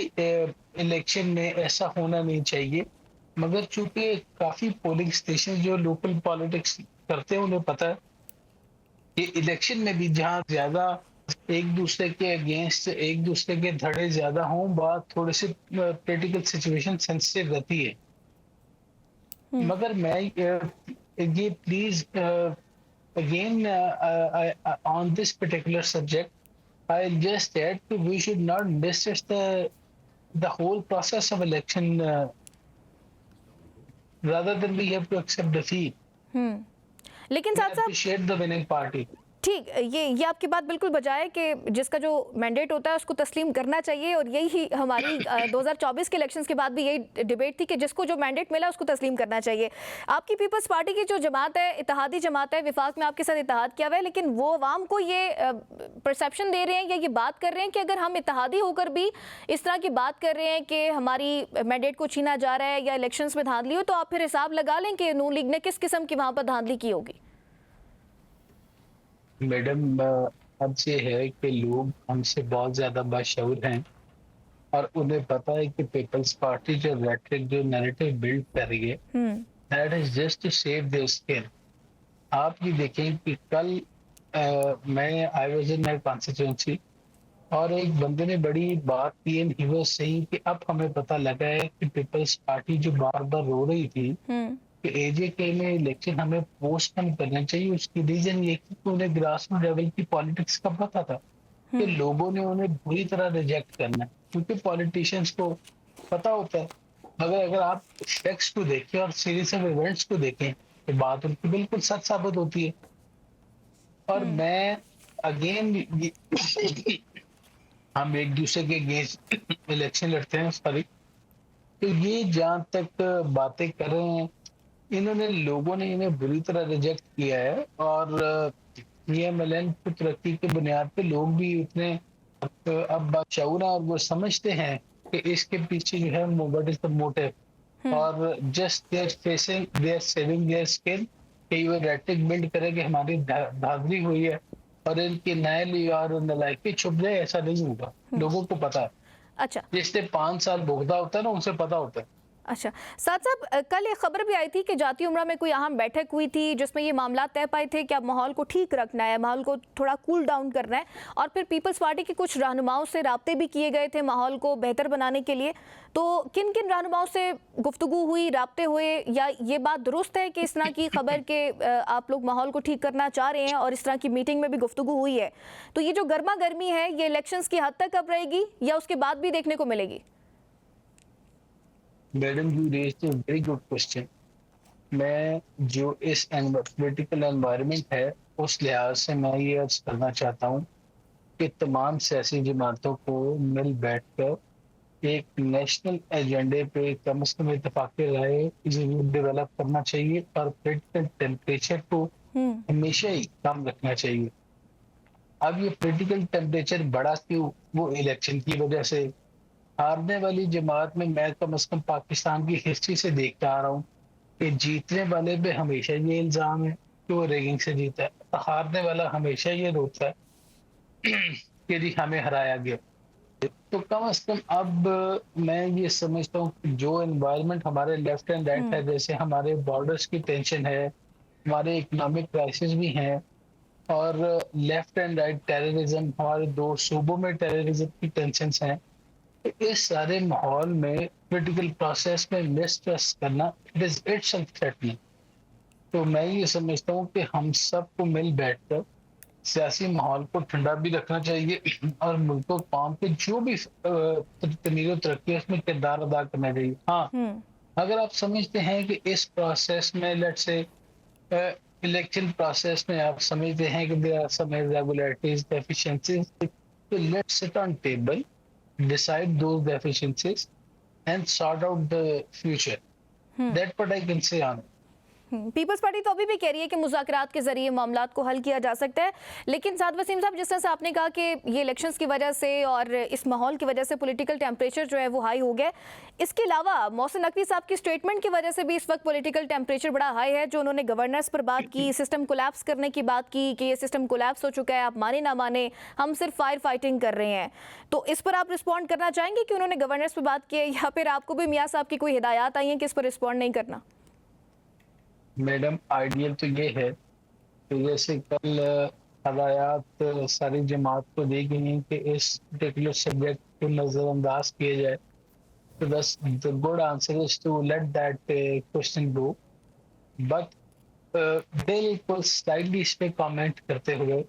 Speaker 3: इलेक्शन में ऐसा होना नहीं चाहिए। मगर चूंकि काफी पोलिंग स्टेशन जो लोकल पॉलिटिक्स करते हैं उन्हें पता है कि इलेक्शन में भी जहाँ ज्यादा एक दूसरे के अगेंस्ट, एक दूसरे के धड़े ज्यादा हों, बात थोड़ी सी पॉलिटिकल सिचुएशन सेंसिटिव रहती है। मगर मैं ये please again on this particular subject I'll just add that we should not mistrust the whole process of election. Rather than we have to accept defeat.
Speaker 1: लेकिन साथ साथ
Speaker 3: appreciate the winning party.
Speaker 1: ठीक, ये आपकी बात बिल्कुल बजाय है कि जिसका जो मैंडेट होता है उसको तस्लीम करना चाहिए, और यही हमारी 2024 के इलेक्शंस के बाद भी यही डिबेट थी कि जिसको जो मैंडेट मिला उसको तस्लीम करना चाहिए। आपकी पीपल्स पार्टी की जो जमात है, इत्तेहादी जमात है, विफाक में आपके साथ इत्तेहाद किया हुआ है, लेकिन वो अवाम को ये परसेप्शन दे रहे हैं या ये बात कर रहे हैं कि अगर हम इत्तेहादी होकर भी इस तरह की बात कर रहे हैं कि हमारी मैंडेट को छीना जा रहा है या इलेक्शंस में धांधली हो, तो आप फिर हिसाब लगा लें कि नून लीग ने किस किस्म की वहाँ पर धांधली की होगी।
Speaker 3: मैडम, अब ये है कि लोग हमसे बहुत ज्यादा बाशऊर हैं और उन्हें पता है कि पीपल्स पार्टी जो रेटरिक जो नैरेटिव बिल्ड कर रही है, that is just to save their skin. आप ये देखें कि कल मैं I was in my constituency और एक बंदे ने बड़ी बात की एंड ही वाज सेइंग कि अब हमें पता लगा है कि पीपल्स पार्टी जो बार बार रो रही थी कि एजेके में इलेक्शन हमें पोस्टपोन करना चाहिए, उसकी रीजन ये कि उन्हें ग्रास रूट लेवल की पॉलिटिक्स का पता था कि लोगों ने उन्हें बुरी तरह रिजेक्ट करना है, क्योंकि पॉलिटिशियंस को पता होता है। अगर आप फैक्ट्स को देखें और सीरीज ऑफ इवेंट्स को देखें तो बात उनकी बिल्कुल सच साबित होती है। और मैं अगेन हम एक दूसरे के अगेंस्ट इलेक्शन लड़ते हैं, सॉरी, तो ये जहां तक बातें कर रहे हैं, इन्होंने लोगों ने इन्हें बुरी तरह रिजेक्ट किया है और पीएमएलएन की तरक्की की बुनियाद पे लोग भी उतने अब बाशऊर हैं और वो समझते हैं कि इसके पीछे जो है व्हाट इज द मोटिव, और just they're facing they're saving their skin कि ये रेटिक बिल्ड करे कि हमारी धांधली हुई है और इनके नए और नलायकी छुप जाए, ऐसा नहीं होगा। लोगों को पता है।
Speaker 1: अच्छा,
Speaker 3: जिसने 5 साल भुगता होता है ना, उनसे पता होता है।
Speaker 1: अच्छा साथ साहब, कल एक खबर भी आई थी कि जाती उम्रा में कोई अहम बैठक हुई थी जिसमें ये मामला तय पाए थे कि अब माहौल को ठीक रखना है, माहौल को थोड़ा कूल डाउन करना है, और फिर पीपल्स पार्टी के कुछ रहनुमाओं से राब्ते भी किए गए थे माहौल को बेहतर बनाने के लिए। तो किन किन रहनुमाओं से गुफ्तगू हुई, राब्ते हुए, या ये बात दुरुस्त है कि इस तरह की खबर के आप लोग माहौल को ठीक करना चाह रहे हैं और इस तरह की मीटिंग में भी गुफ्तगू हुई है? तो ये जो गर्मा गर्मी है ये इलेक्शंस की हद तक अब रहेगी या उसके बाद भी देखने को मिलेगी?
Speaker 3: Madam, you raised a very good question. मैं जो इस पॉलिटिकल एनवायरनमेंट है उस लिहाज से मैं ये अर्ज करना चाहता हूँ कि तमाम सियासी जमातों को मिल बैठकर एक नेशनल एजेंडे पे कम से कम इत्तेफाक़ी राय डेवलप करना चाहिए और पॉलिटिकल टेम्परेचर को हमेशा ही कम रखना चाहिए। अब ये पॉलिटिकल टेम्परेचर बढ़ा क्यों? वो इलेक्शन की वजह से। हारने वाली जमात में मैं कम से कम पाकिस्तान की हिस्ट्री से देखता आ रहा हूँ कि जीतने वाले पे हमेशा ये इल्जाम है कि वो रेगिंग से जीता है, हारने वाला हमेशा ये रोता है कि जी हमें हराया गया। तो कम से कम अब मैं ये समझता हूँ कि जो एनवायरनमेंट हमारे लेफ्ट एंड राइट है, जैसे हमारे बॉर्डर्स की टेंशन है, हमारे इकोनॉमिक क्राइसिस भी हैं, और लेफ्ट एंड राइट टेररिज्म, हमारे 2 सूबों में टेररिज्म की टेंशन हैं, इस सारे माहौल में पॉलिटिकल प्रोसेस में मिसट्रस्ट करना इट इज इटसेल्फ थ्रेटनिंग। तो मैं ये समझता हूँ कि हम सबको मिल बैठकर सियासी माहौल को ठंडा भी रखना चाहिए और मुल्क को कौम के जो भी तमीर और तरक्की है उसमें किरदार अदा करना चाहिए। हाँ, अगर आप समझते हैं कि इस प्रोसेस में लेट्स से इलेक्शन प्रोसेस में आप समझते हैं कि there are some irregularities, deficiencies, तो let's sit on table, decide those deficiencies and sort out the future. That's what I can say on it.
Speaker 1: Peoples Party तो अभी भी कह रही है कि मुज़ाकरात के जरिए मामलात को हल किया जा सकता है, लेकिन साथ वसीम साहब, जिस तरह से आपने कहा कि ये इलेक्शंस की वजह से और इस माहौल की वजह से पॉलिटिकल टेम्परेचर जो है वो हाई हो गया, इसके अलावा मोहसिन नकवी साहब की स्टेटमेंट की वजह से भी इस वक्त पॉलिटिकल टेम्परेचर बड़ा हाई है, जो उन्होंने गवर्नेंस पर बात की, सिस्टम कोलैप्स करने की बात की कि ये सिस्टम कोलैप्स हो चुका है, आप माने ना माने हम सिर्फ फायर फाइटिंग कर रहे हैं। तो इस पर आप रिस्पॉन्ड करना चाहेंगे कि उन्होंने गवर्नेंस पर बात की है, या फिर आपको भी मियाँ साहब की कोई हिदायत आई है कि इस पर रिस्पॉन्ड नहीं करना?
Speaker 3: मैडम, आइडियल तो ये है कि जैसे कल हदायत सारी जमात को दी गई हैं कि इस पर्टिकुलर सब्जेक्ट को नजरअंदाज किया जाए, तो बस the good answer is to let that question go. But बिल्कुल स्लाइटली इस पे कमेंट करते हुए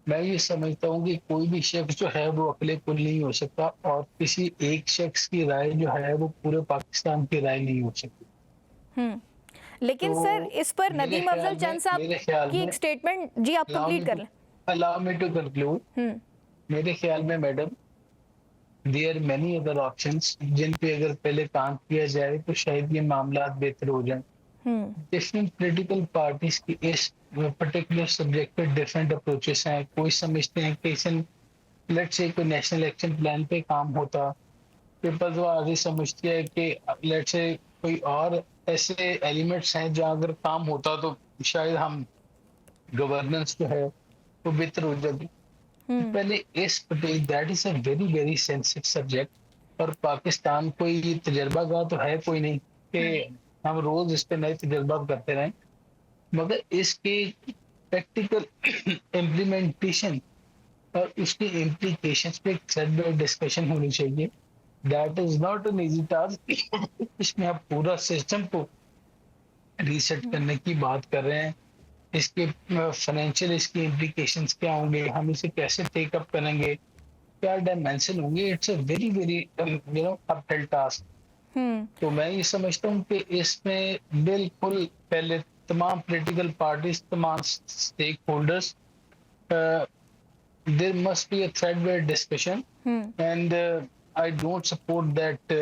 Speaker 3: मैं ये समझता हूँ कि कोई भी शख्स जो है वो अकेले कुल नहीं हो सकता और किसी एक शख्स की राय जो है वो पूरे पाकिस्तान की राय नहीं हो सकती।
Speaker 1: लेकिन
Speaker 3: तो
Speaker 1: सर इस पर
Speaker 3: मेरे
Speaker 1: नदीम अफजल चंद साहब
Speaker 3: मेरे ख्याल
Speaker 1: की
Speaker 3: में
Speaker 1: एक स्टेटमेंट, जी आप कंप्लीट कर लें।
Speaker 3: Allow me to conclude. मेरे ख्याल में madam there many other options जिन पे अगर पहले काम किया जाए तो शायद ये मामला बेहतर हो जाए। डिफरेंट पॉलिटिकल पार्टीज की इस पर्टिकुलर सब्जेक्ट पे डिफरेंट अप्रोचेस हैं। कोई समझते हैं कि लेट्स से कोई नेशनल एक्शन प्लान पे काम होता, पीपल्स आगे समझती है कि लेट्स से कोई और ऐसे एलिमेंट्स हैं जहाँ अगर काम होता तो शायद हम गवर्नेंस जो है वो बेहतर हो जाती। पहले इस that is a very very sensitive subject और पाकिस्तान कोई ये तजर्बागार तो है कोई नहीं कि हम रोज इस पे नए तजर्बा करते रहें, मगर इसके प्रैक्टिकल इम्प्लीमेंटेशन और उसकी इम्प्लीकेशंस पे एक डिस्कशन होनी चाहिए। That is not an easy task. इसमें आप पूरा सिस्टम को रीसेट करने की बात कर रहे हैं। इसके फाइनेंशियल इसकी इम्प्लीकेशंस क्या होंगे, हम इसे कैसे टेक अप करेंगे, क्या डायमेंशन होंगे। It's a very very uphill task. तो मैं ये समझता हूँ कि इसमें बिल्कुल पहले तमाम पॉलिटिकल पार्टीज, तमाम stakeholders, there must be a thread-based discussion, and I don't support that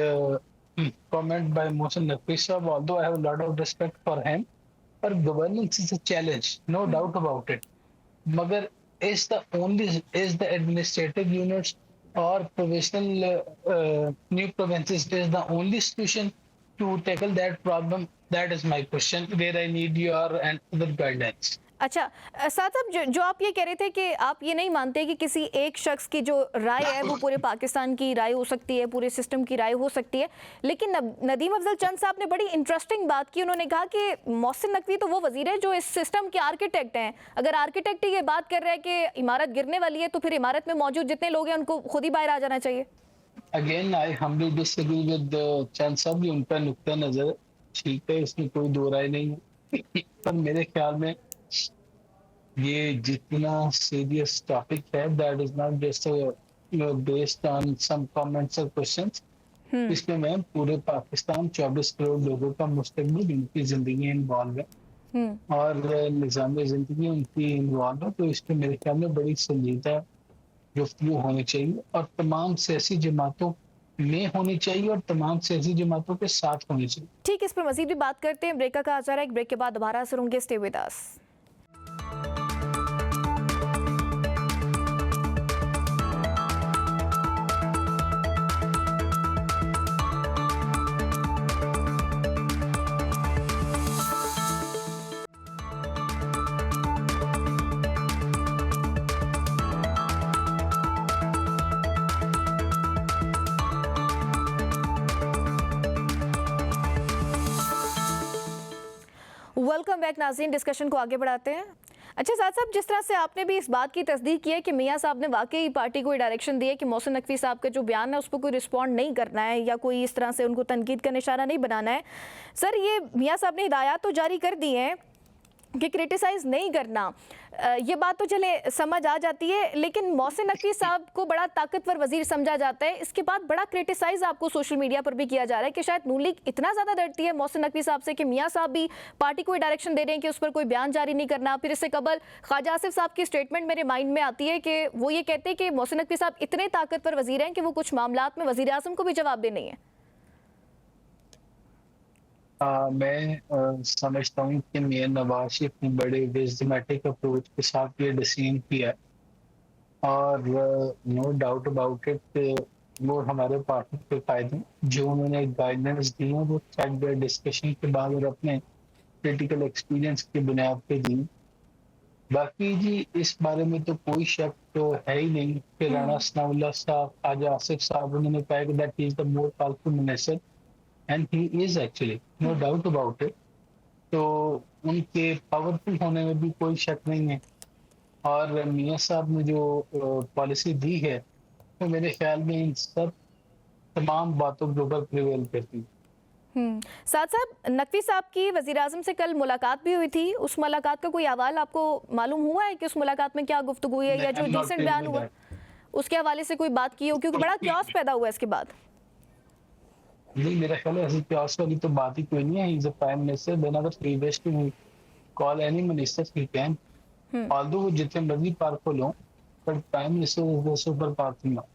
Speaker 3: comment by Mohsen Naqvi sahab, although I have a lot of respect for him. But governance is a challenge, no doubt about it. Magar is the administrative units or provisional new provinces is the only solution to tackle that problem? That is my question, where I need your and other guidelines.
Speaker 1: अच्छा साहब जो आप ये कह रहे थे कि आप ये नहीं मानते कि किसी एक शख्स की जो राय है वो पूरे पाकिस्तान की राय हो सकती है, पूरे सिस्टम की राय हो सकती है, लेकिन नदीम अफजल चंद साहब ने बड़ी इंटरेस्टिंग बात की। उन्होंने कहा कि मोहसिन नकवी तो वो वजीर है जो इस सिस्टम के आर्किटेक्ट हैं। अगर आर्किटेक्ट ही ये बात कर रहा है कि इमारत गिरने वाली है तो फिर इमारत में मौजूद जितने लोग हैं उनको खुद ही बाहर आ जाना चाहिए।
Speaker 3: Again I humbly disagree with चंद साहब, उनका नुक्ता नजर ठीक है, इसमें कोई दो राय नहीं है। पर मेरे ख्याल में ये जितना सीरियस टॉपिक है, that is not just based on some comments और क्वेश्चंस। इसमें मैम पूरे पाकिस्तान 24 करोड़ लोगों का मुस्तकबिल, उनकी जिंदगी इन्वॉल्व है और निज़ाम जिंदगी उनकी इन्वॉल्व है। तो इस पर मेरे ख्याल में बड़ी संजीदा गुफ्तगू होनी चाहिए और तमाम सियासी जमातों में होनी चाहिए और तमाम सियासी जमातों के साथ होनी चाहिए।
Speaker 1: ठीक, इस पर मजीद भी बात करते हैं। ब्रेक का कहा जा रहा है, एक ब्रेक के बाद दोबारा हाजिर होंगे। Stay with us. Welcome back नाज़रीन, डिस्कशन को आगे बढ़ाते हैं। अच्छा साथ साहब, जिस तरह से आपने भी इस बात की तस्दीक की है कि मियाँ साहब ने वाकई पार्टी को डायरेक्शन दी है कि मोहसिन नकवी साहब का जो बयान है उस पर कोई रिस्पॉन्ड नहीं करना है या कोई इस तरह से उनको तनकीद का निशाना नहीं बनाना है। सर ये मियाँ साहब ने हिदायत तो जारी कर दी हैं कि क्रिटिसाइज़ नहीं करना, ये बात तो चले समझ आ जाती है, लेकिन मोहसिन नकवी साहब को बड़ा ताकतवर वजीर समझा जाता है। इसके बाद बड़ा क्रिटिसाइज़ आपको सोशल मीडिया पर भी किया जा रहा है कि शायद नून लीग इतना ज़्यादा डरती है मोहसिन नकवी साहब से कि मियाँ साहब भी पार्टी को डायरेक्शन दे रहे हैं कि उस पर कोई बयान जारी नहीं करना। फिर इससे कबल ख्वाजा आसिफ साहब की स्टेटमेंट मेरे माइंड में आती है कि वो ये कहते हैं कि मोहसिन नकवी साहब इतने ताकतवर वजीर हैं कि वो कुछ मामलात में वजीर आज़म को भी जवाब दे नहीं है।
Speaker 3: मैं समझता हूँ कि मियां नवाज शरीफ ने बड़े विजडमेटिक अप्रोच के साथ ये डिसीजन किया और नो डाउट अबाउट इट वो हमारे पार्टी के फायदे जो उन्होंने गाइडेंस दी है वो थ्रेड डिस्कशन के बाद और अपने पॉलिटिकल एक्सपीरियंस की बुनियाद पे दी। बाकी जी इस बारे में तो कोई शक तो है ही नहीं कि राणा सनाउल्लाह साहब, ख्वाजा आसिफ साहब, उन्होंने कहा कि that is the more powerful minister and he is actually, no doubt about it। तो उनके पावरफुल होने में भी कोई शक नहीं है और मियां साहब ने जो पॉलिसी दी है तो मेरे ख्याल में इन सब तमाम बातों के ऊपर प्रिवेल करती है।
Speaker 1: साथ साहब, नकवी साहब की वज़ीर आज़म से कल मुलाकात भी हुई थी, उस मुलाकात का कोई अहवाल आपको मालूम हुआ है कि उस मुलाकात में क्या गुफ्तगू हुई है या जो रिसेंट बयान हुआ उसके हवाले से कोई बात की हो, क्योंकि बड़ा क्योस पैदा हुआ है इसके बाद।
Speaker 3: नहीं, मेरा ख्याल है ऐसी chaos वाली तो बात ही कोई नहीं है. He is a prime minister. Whenever he wishes to call any minister, he can. Although वो जितने मर्जी powerful हो, but prime minister is the super powerful now.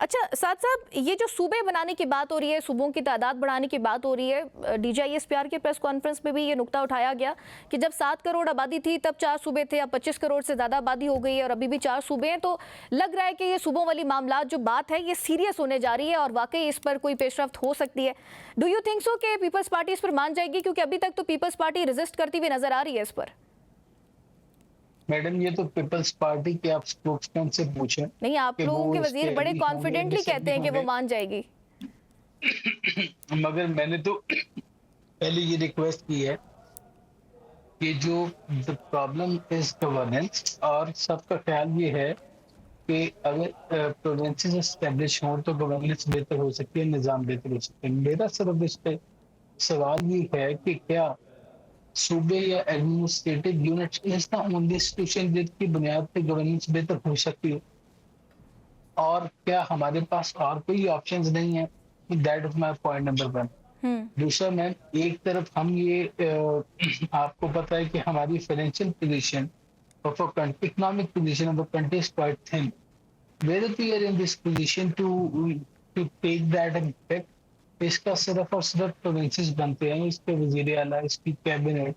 Speaker 1: अच्छा साथ साहब, ये जो सूबे बनाने की बात हो रही है, सूबों की तादाद बढ़ाने की बात हो रही है, DGISPR के प्रेस कॉन्फ्रेंस में भी ये नुक्ता उठाया गया कि जब 7 करोड़ आबादी थी तब 4 सूबे थे, अब 25 करोड़ से ज़्यादा आबादी हो गई है और अभी भी 4 सूबे हैं. तो लग रहा है कि ये सूबों वाली मामला जो बात है ये सीरियस होने जा रही है और वाकई इस पर कोई पेशरफ्त हो सकती है. डू यू थिंक सो कि पीपल्स पार्टी इस पर मान जाएगी, क्योंकि अभी तक तो पीपल्स पार्टी रेजिस्ट करती हुई नजर आ रही है इस पर?
Speaker 3: मैडम, ये तो पीपल्स पार्टी के आप स्पोक्समैन से पूछें.
Speaker 1: नहीं, आप
Speaker 3: कि
Speaker 1: लोगों
Speaker 3: वो
Speaker 1: के
Speaker 3: इसके
Speaker 1: वजीर बड़े
Speaker 3: एग्री होंगे,
Speaker 1: कॉन्फिडेंटली कहते हैं कि वो
Speaker 3: होंगे.
Speaker 1: मान जाएगी.
Speaker 3: मगर मैंने तो पहले ये रिक्वेस्ट की है कि जो द प्रॉब्लम इज गवर्नेंस, और सबका ख्याल ये है कि अगर प्रोविंसेस एस्टेब्लिश हों तो गवर्नेंस बेहतर हो सकती है, निज़ाम बेहतर हो सकता है. मेरा सिर्फ इस पे सवाल ये है कि क्या सूबे या administrative units is the only institution जिसकी बुनियाद पे गवर्नेंस बेहतर हो सकती है, और क्या हमारे पास और कोई ऑप्शंस नहीं है? That is my point number 1. दूसरा मैम, एक तरफ हम ये आपको पता है कि हमारी फाइनेंशियल पोजीशन और economic position of the country is quite thin. Whether we are in this position to take that impact, इसका सिर्फ और सिर्फ प्रोविंसेस बनते हैं, इसके वजीर आला, इसकी कैबिनेट,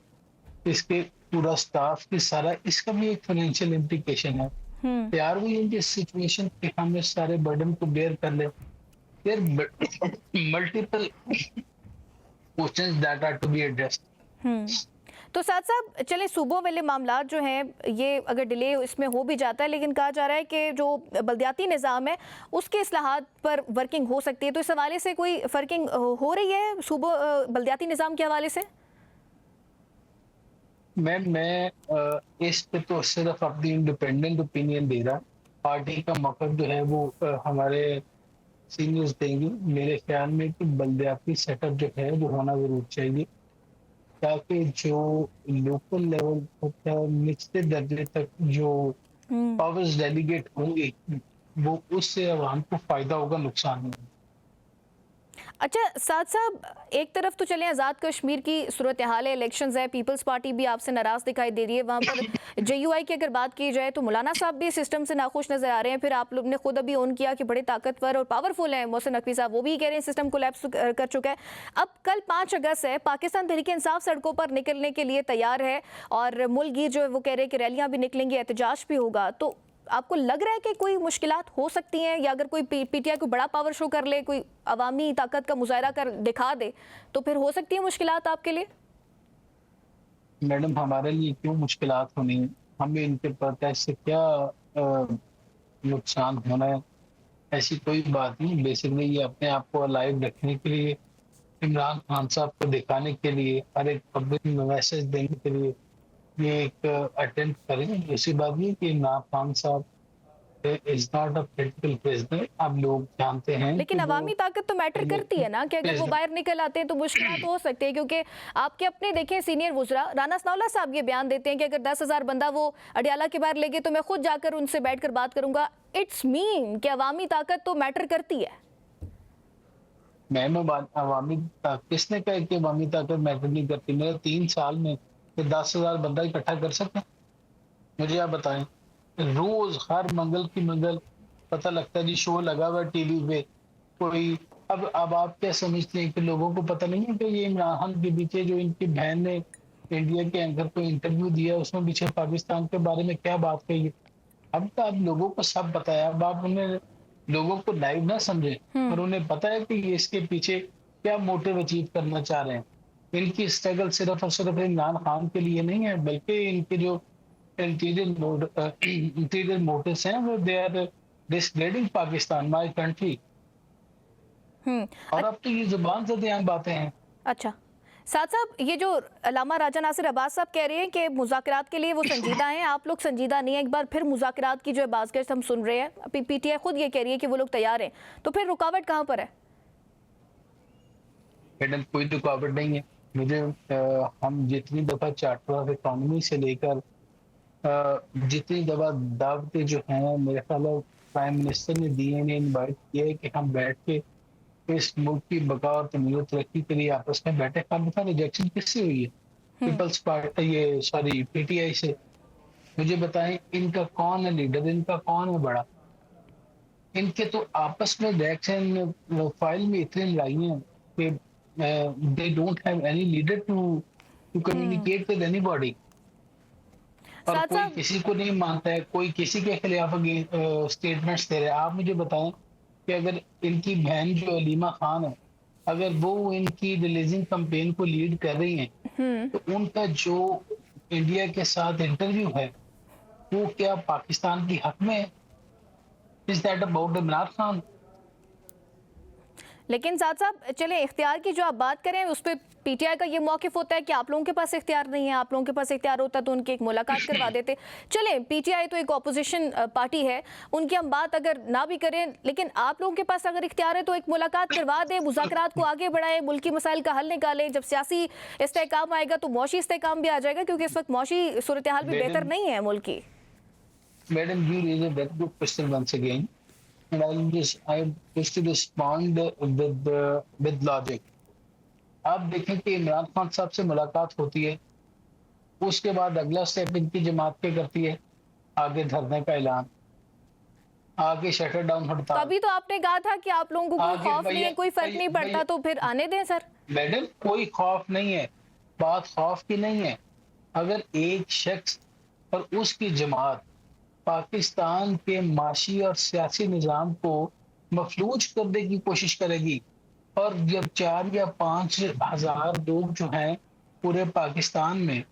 Speaker 3: इसके पूरा स्टाफ की सारा, इसका भी एक फाइनेंशियल इम्प्लीकेशन है. तैयार हुई इन दिस सिचुएशन कि हम इस सारे बर्डन को बेयर कर ले. There multiple questions that are to be addressed.
Speaker 1: तो साथ साहब चले, सूबों वाले मामला जो हैं ये अगर डिले इसमें हो भी जाता है, लेकिन कहा जा रहा है कि जो बल्दियाती निज़ाम है उसके इस्लाहात पर वर्किंग हो सकती है. तो इस हवाले से कोई वर्किंग हो रही है सूबों बल्दियाती निज़ाम के हवाले से?
Speaker 3: मैं इस पे तो सिर्फ अपनी इंडिपेंडेंट ओपिनियन दे रहा. पार्टी का मकसद जो है वो हमारे सीनियर्स देंगे. मेरे ख्याल में कि बल्दियाती सेटअप जो है वो होना जरूर चाहिए, ताकि जो लोकल लेवल तक निचले दर्जे तक जो पावर्स डेलीगेट होंगे वो उससे आवाम को फायदा होगा, नुकसान नहीं.
Speaker 1: अच्छा साथ साहब, एक तरफ तो चले आज़ाद कश्मीर की सूरत हाल है, इलेक्शंस है, पीपल्स पार्टी भी आपसे नाराज़ दिखाई दे रही है. वहाँ पर JUI की अगर बात की जाए तो मौलाना साहब भी सिस्टम से नाखुश नज़र आ रहे हैं. फिर आप लोग ने खुद अभी ऑन किया कि बड़े ताकतवर और पावरफुल हैं मोहसिन नकवी साहब, वो भी कह रहे हैं सिस्टम कोलैप्स कर चुका है. अब कल 5 अगस्त है, पाकिस्तान तहरीक इंसाफ सड़कों पर निकलने के लिए तैयार है और मुल्क गिर जो है वो कह रहे हैं कि रैलियाँ भी निकलेंगी, एहतजाज भी होगा. तो आपको लग रहा है कि कोई मुश्किलात हो सकती हैं, या अगर कोई PTI को बड़ा पावर शो कर ले, कोई अवामी ताकत का मुजाहरा कर दिखा दे, तो फिर हो सकती है मुश्किलात आपके लिए?
Speaker 3: मैडम, हमारे लिए क्यों मुश्किलात होनी है? हमें इनके प्रोटेस्ट से क्या नुकसान होना है? ऐसी कोई बात नहीं. बेसिकली ये अपने आप को अलाइव रखने के लिए, इमरान खान साहब को दिखाने के लिए, हर एक पब्लिक में मैसेज देने के लिए ये एक अटेम्प्ट करेंगे. दूसरी बात ये कि इमरान खान साहब is not a political prisoner. आप लोग जानते हैं,
Speaker 1: लेकिन अवामी ताकत तो मैटर करती है ना, कि अगर वो बाहर निकल आते हैं तो मुश्किल हो सकती है. क्योंकि आपके अपने देखें सीनियर वुज़रा राना सनाउल्लाह साहब ये बयान देते हैं कि अगर 10,000 बंदा वो अडियाला के बाहर ले गए तो मैं खुद जाकर उनसे बैठकर बात करूंगा. इट्स मीन कि अवामी ताकत तो मैटर करती है.
Speaker 3: मैम, अवामी किसने कहा कि अवामी ताकत मैटर नहीं करती? मेरे 3 साल में 10,000 बंदा इकट्ठा कर सकते हैं? मुझे आप बताएं. रोज हर मंगल की मंगल पता लगता है जी, शो लगा हुआ टीवी पे कोई. अब आप क्या समझते हैं कि लोगों को पता नहीं है कि ये इमरान खान के पीछे जो इनकी बहन ने इंडिया के एंकर को इंटरव्यू दिया, उसमें पीछे पाकिस्तान के बारे में क्या बात कही है? अब तो आप लोगों को सब पता है. अब आप उन्हें लोगों को लाइव ना समझे, और उन्हें पता है कि ये इसके पीछे क्या मोटिव अचीव करना चाह रहे हैं. इनकी स्ट्रगल सिर्फ और सिर्फ इमरान खान के लिए नहीं है, बल्कि इनके जो इंटीरियर मोटिव्स हैं वो they are degrading Pakistan, my country. और अब तो ये जुबान से आम बातें हैं.
Speaker 1: अच्छा साथ साहब, ये जो अल्लामा राजा नासिर अब्बास साहब कह रहे हैं कि मुज़ाकरात के लिए वो संजीदा हैं, आप लोग संजीदा नहीं है. एक बार फिर मुज़ाकरात की जो है बाज़गश्त हम सुन रहे हैं. अभी PTI खुद ये कह रही है कि वो लोग तैयार हैं, तो फिर रुकावट कहाँ पर है?
Speaker 3: मैडम, कोई रुकावट नहीं है. मुझे हम जितनी दफा चार्टर ऑफ इकोनॉमी से लेकर जितनी दफा दावतें जो हैं, मेरे ख्याल प्राइम मिनिस्टर ने दी है, इन्वाइट किया है कि हम बैठ के इस मुल्क की बका और तमीर तरक्की के लिए आपस में बैठे, आप बताएं रिजेक्शन किससे हुई है? पीपल्स पार्टी, ये सॉरी पीटीआई से। मुझे बताएं इनका कौन है लीडर, इनका कौन है बड़ा? इनके तो आपस में इलेक्शन फाइल में इतनी लड़ाइयाँ कि they don't have any leader to communicate with anybody. और
Speaker 1: साथ
Speaker 3: कोई
Speaker 1: साथ
Speaker 3: किसी को नहीं मानता है, कोई किसी के खिलाफ स्टेटमेंट्स दे रहे हैं। आप मुझे बताएं कि अगर इनकी बहन जो अलीमा खान है, अगर वो इनकी रिलीजिंग कैंपेन को लीड कर रही हैं, तो उनका जो इंडिया के साथ इंटरव्यू है वो क्या पाकिस्तान की हक में है? Is that about Imran Khan?
Speaker 1: लेकिन साथ साहब चले इख्तियार की जो आप बात करें उस पर पीटीआई का ये मौकिफ होता है कि आप लोगों के पास इख्तियार नहीं है, आप लोगों के पास इख्तियार होता तो उनकी एक मुलाकात करवा देते। चले पीटीआई तो एक ऑपोजिशन पार्टी है, उनकी हम बात अगर ना भी करें, लेकिन आप लोगों के पास अगर इख्तियार है तो एक मुलाकात करवा दें, मुज़ाकरात को आगे बढ़ाएं, मुल्की मसाइल का हल निकालें। जब सियासी इस्तेहकाम आएगा तो मौशी इस्तेहकाम भी आ जाएगा, क्योंकि इस वक्त मौशी सूरत हाल भी बेहतर नहीं है मुल्क की।
Speaker 3: Madam, you raise a very good question once again, and I wish to respond with logic. आप देखें कि इमरान खान साहब से मुलाकात होती है, उसके बाद अगला स्टेप इनकी जमात क्या करती है? आगे धरने का ऐलान, आगे शटर डाउन हड़ताल।
Speaker 1: तभी तो आपने कहा था कि आप लोगों को कोई
Speaker 3: आगे
Speaker 1: खौफ नहीं है, कोई फर्क नहीं पड़ता, तो फिर आने दें सर।
Speaker 3: मैडम कोई खौफ नहीं है, बात खौफ की नहीं है। अगर एक शख्स और उसकी जमात पाकिस्तान के माशी और सियासी निज़ाम को मफलूज करने की कोशिश करेगी, और जब 4 या 5 हजार लोग जो हैं पूरे पाकिस्तान में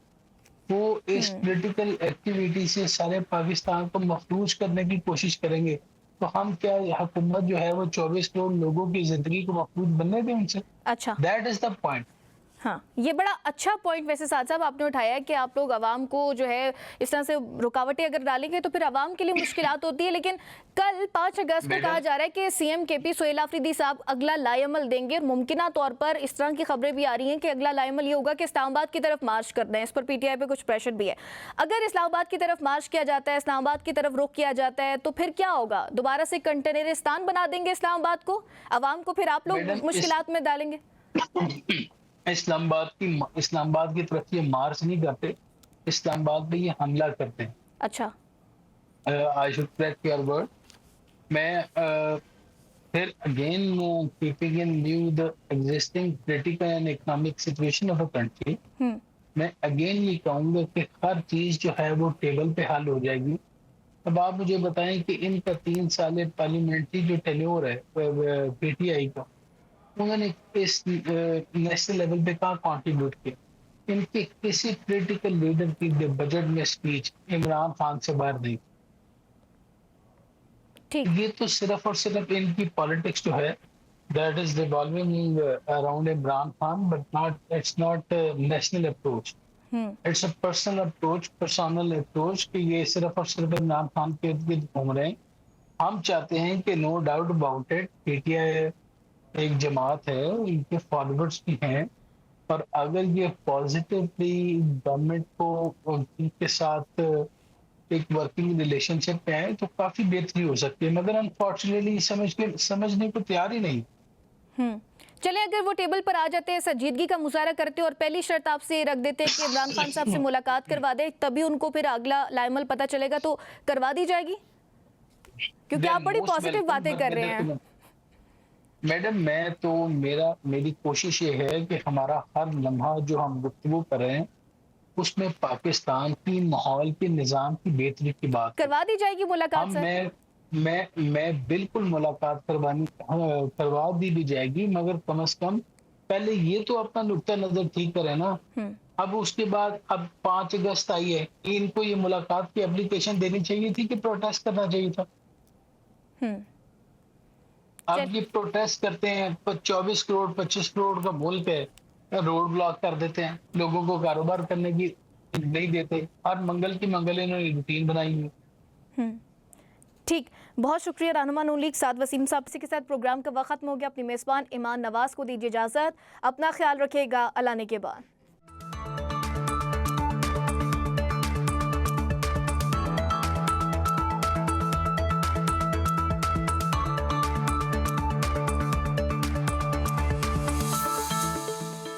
Speaker 3: वो इस पॉलिटिकल एक्टिविटी से सारे पाकिस्तान को मफलूज करने की कोशिश करेंगे, तो हम क्या हुकूमत जो है वो 24 करोड़ लोगों की जिंदगी को मफलूज बनने दें उनसे?
Speaker 1: अच्छा,
Speaker 3: दैट इज द पॉइंट।
Speaker 1: हाँ, ये बड़ा अच्छा पॉइंट वैसे साथ साहब आपने उठाया है कि आप लोग आवाम को जो है इस तरह से रुकावटें अगर डालेंगे तो फिर आवाम के लिए मुश्किलात होती है। लेकिन कल 5 अगस्त को कहा जा रहा है कि सीएम केपी सोहेल आफरीदी साहब अगला लाएमल देंगे, और मुमकिना तौर पर इस तरह की खबरें भी आ रही हैं कि अगला लाएमल ये होगा कि इस्लामाबाद की तरफ मार्च कर दें। इस पर पीटीआई पे कुछ प्रेशर भी है। अगर इस्लामाबाद की तरफ मार्च किया जाता है, इस्लामाबाद की तरफ रुख किया जाता है, तो फिर क्या होगा? दोबारा से कंटेनरिस्तान बना देंगे इस्लामाबाद को, आवाम को फिर आप लोग मुश्किलात में डालेंगे।
Speaker 3: इस्लामाबाद की तरफ ये मार्च नहीं करते, इस्लामाबाद पे ये हमला करते हैं।
Speaker 1: अच्छा,
Speaker 3: I should correct your word. मैं फिर again keeping in view the existing political and economic situation of a country, मैं अगेन ये कहूंगा कि हर चीज जो है वो टेबल पे हल हो जाएगी। अब आप मुझे बताएं कि इनका 3 साल पार्लियामेंट्री जो टेन्योर है पीटीआई का, उन्होंने इस नेशनल लेवल पे कहाँ कंट्रीब्यूट किया? इनके किसी पॉलिटिकल लीडर की बजट में स्पीच इमरान खान से बाहर नहीं। ये तो सिर्फ और सिर्फ इनकी पॉलिटिक्स जो है that is revolving around Imran Khan, but not it's not national approach, it's a personal approach कि ये सिर्फ और सिर्फ इमरान खान के इर्द गिर्द घूम रहे हैं। हम चाहते हैं कि no doubt about it, PTI एक जमात है, इनके फॉलोअर्स भी हैं, और अगर ये पॉजिटिवली गवर्नमेंट को उनके साथ एक वर्किंग रिलेशनशिप पे है तो काफी बेहतरी हो सकती है, मगर अनफॉर्चुनेटली समझने को तैयार ही नहीं।
Speaker 1: चले अगर वो टेबल पर आ जाते हैं, संजीदगी का मुजाहरा करते हैं और पहली शर्त आपसे रख देते हैं कि इमरान खान साहब से मुलाकात करवा दे, तभी उनको फिर अगला लाएमल पता चलेगा, तो करवा दी जाएगी? क्योंकि आप बड़ी पॉजिटिव बातें कर रहे हैं।
Speaker 3: मैडम मेरी कोशिश ये है कि हमारा हर लम्हा जो हम गुफ्तगू कर रहे हैं उसमें पाकिस्तान की माहौल के निज़ाम की बेहतरी की बात
Speaker 1: करवा दी जाएगी मुलाकात सर?
Speaker 3: मैं बिल्कुल मुलाकात करवा दी भी जाएगी, मगर कम से कम पहले ये तो अपना नुक्ता नजर ठीक करें ना। अब उसके बाद अब 5 अगस्त आई है, इनको ये मुलाकात की एप्लीकेशन देनी चाहिए थी कि प्रोटेस्ट करना चाहिए था? अब ये प्रोटेस्ट करते हैं, 24 करोड़ 25 करोड़ का मुल्क है, रोड ब्लॉक कर देते हैं, लोगों को कारोबार करने की नहीं देते, और मंगल की मंगल इन्होंने रूटीन बनाई है।
Speaker 1: ठीक, बहुत शुक्रिया रहनुमा नून लीग साद वसीम साहब। इसी के साथ प्रोग्राम का वक्त खत्म हो गया। अपनी मेज़बान ईमान नवाज को दीजिए इजाज़त। अपना ख्याल रखिएगा। अल्लाह ने के बाद।